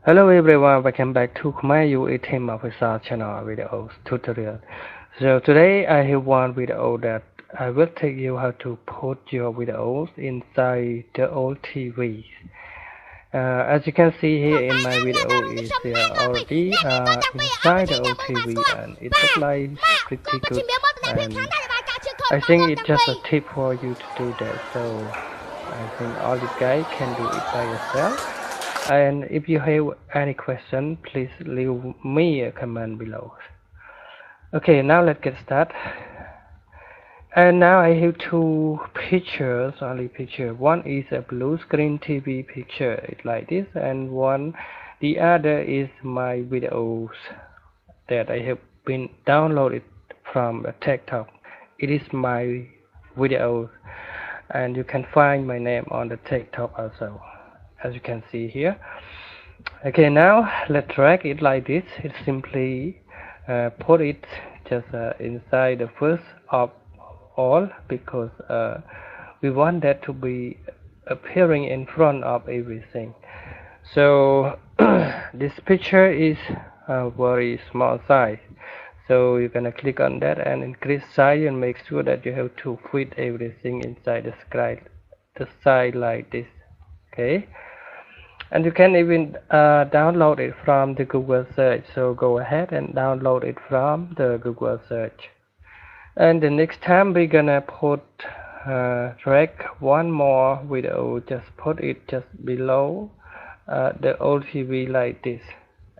Hello everyone, welcome back to Khmerue, a theme of our channel videos tutorial. So today I have one video that I will take you how to put your videos inside the old TV. As you can see here in my video is already inside the old TV and it looks like pretty good, and I think it's just a tip for you to do that. So I think all you guys can do it by yourself. And if you have any question, please leave me a comment below. Okay, now let's get started. And now I have two pictures, only picture. One is a blue screen TV picture, it's like this, and the other is my videos that I have been downloaded from TikTok. It is my videos, and you can find my name on the TikTok also, as you can see here. Okay, now let's drag it like this. It simply put it just inside the first of all, because we want that to be appearing in front of everything. So this picture is a very small size, so you're gonna click on that and increase size and make sure that you have to fit everything inside the side like this. Okay, and you can even download it from the Google search, so go ahead and download it from the Google search. And the next time we're gonna put drag one more video, just put it just below the old TV like this,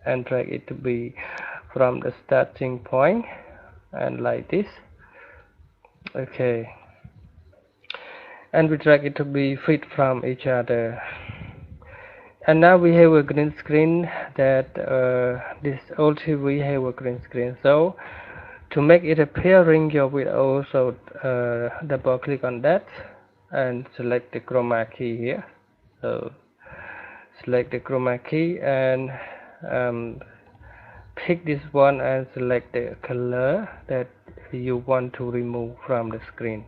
and drag it to be from the starting point and like this. Okay, and we drag it to be fit from each other. And now we have a green screen that this old TV have a green screen. So to make it appearing your video, so double click on that and select the chroma key here. So select the chroma key and pick this one and select the color that you want to remove from the screen.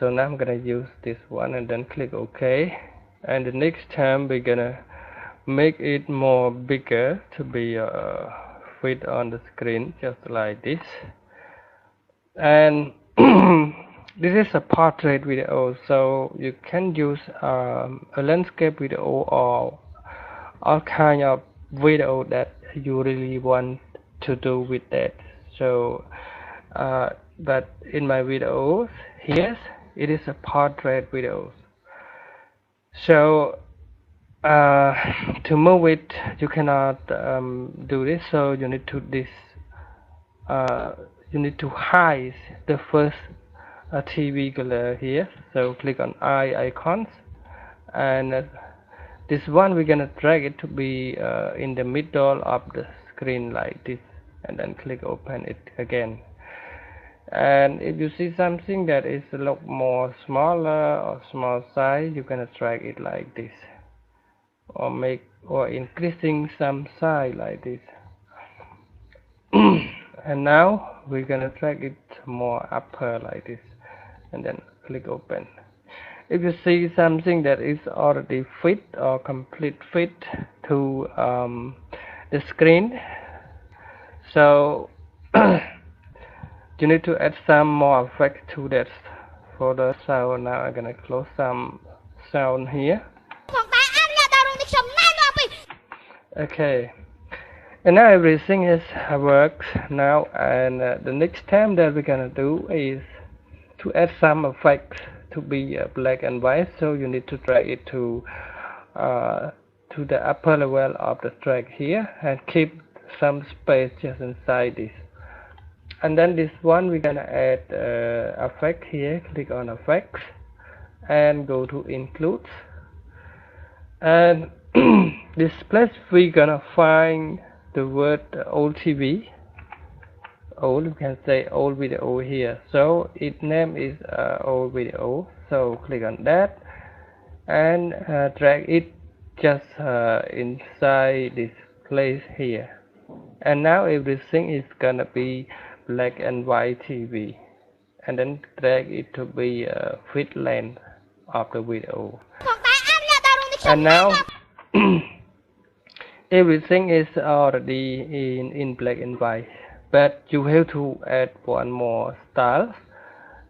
So now I'm gonna use this one and then click OK. And the next time we're gonna make it more bigger to be fit on the screen, just like this. And this is a portrait video, so you can use a landscape video or all kind of video that you really want to do with that. So but in my videos here, it is a portrait video. So to move it, you cannot do this, so you need to hide the first TV color here. So click on eye icons, and this one we're gonna drag it to be in the middle of the screen like this, and then click open it again. And if you see something that is a lot more smaller or small size, you're gonna drag it like this, or increasing some size like this. And now we're gonna drag it more upper like this, and then click open. If you see something that is already fit or complete fit to the screen, so you need to add some more effect to that for the sound. Now I'm gonna close some sound here. Okay, and now everything is works now, and the next time that we're gonna do is to add some effects to be black and white. So you need to drag it to the upper level of the track here and keep some space just inside this. And then this one we're gonna add effect here. Click on effects and go to include, and this place we're gonna find the word old TV, old, you can say old video here, so its name is old video. So click on that and drag it just inside this place here, and now everything is gonna be black and white TV, and then drag it to be fit length of the video. And now everything is already in black and white, but you have to add one more style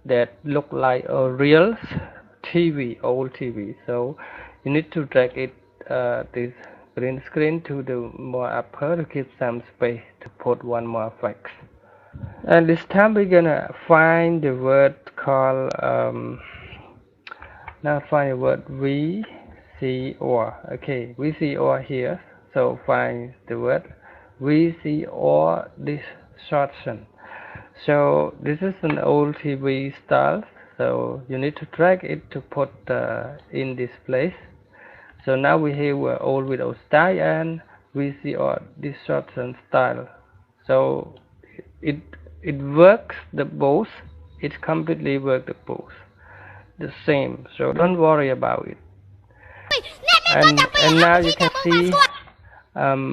that look like a real TV, old TV. So you need to drag it this green screen to the more upper to keep some space to put one more effect. And this time we're gonna find the word called now find the word VCR. Okay, VCR here. So find the word VCR distortion. So this is an old TV style. So you need to drag it to put in this place. So now we have old video style and VCR distortion style. So it works the both. It completely works the both the same. So don't worry about it. And now you can see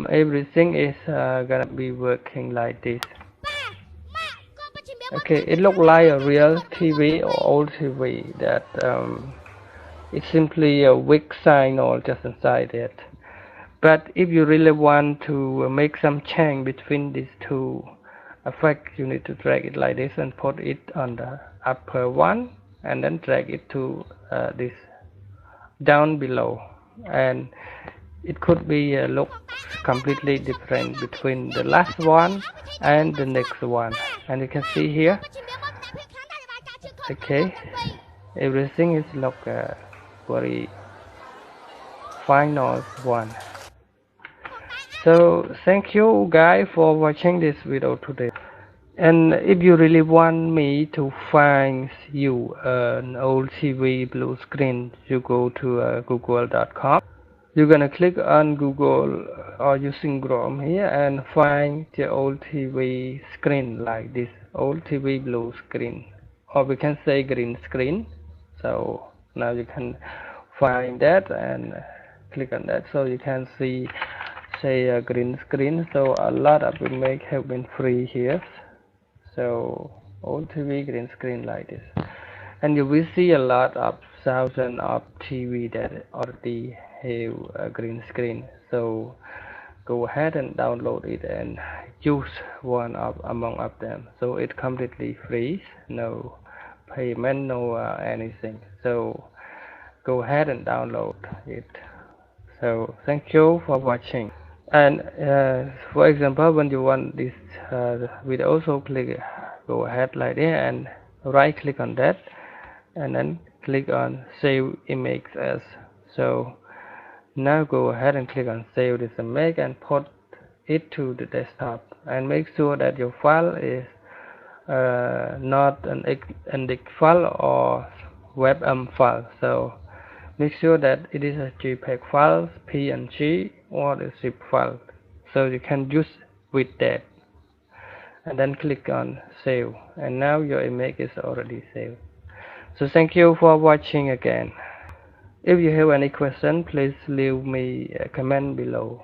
everything is gonna be working like this. Okay, it looks like a real TV or old TV that it's simply a weak signal just inside it. But if you really want to make some change between these two effects, you need to drag it like this and put it on the upper one, and then drag it to this down below, and it could be look completely different between the last one and the next one. And you can see here, okay, everything is look very final one. So thank you guys for watching this video today. And if you really want me to find you an old TV blue screen, you go to google.com. You're gonna click on Google or using Chrome here and find the old TV screen like this, old TV blue screen, or we can say green screen. So now you can find that and click on that, so you can see say a green screen. So a lot of image have been free here. So old TV green screen like this, and you will see a lot of thousands of TV that already have a green screen. So go ahead and download it and use one of among of them. So it's completely free, no payment, no anything. So go ahead and download it. So thank you for watching. And for example, when you want this video, also click go ahead like that and right click on that, and then click on save image as. So now go ahead and click on save this image and put it to the desktop, and make sure that your file is not an index file or WebM file. So make sure that it is a JPEG file, PNG, or a zip file, so you can use with that. And then click on save, and now your image is already saved. So thank you for watching again. If you have any question, please leave me a comment below.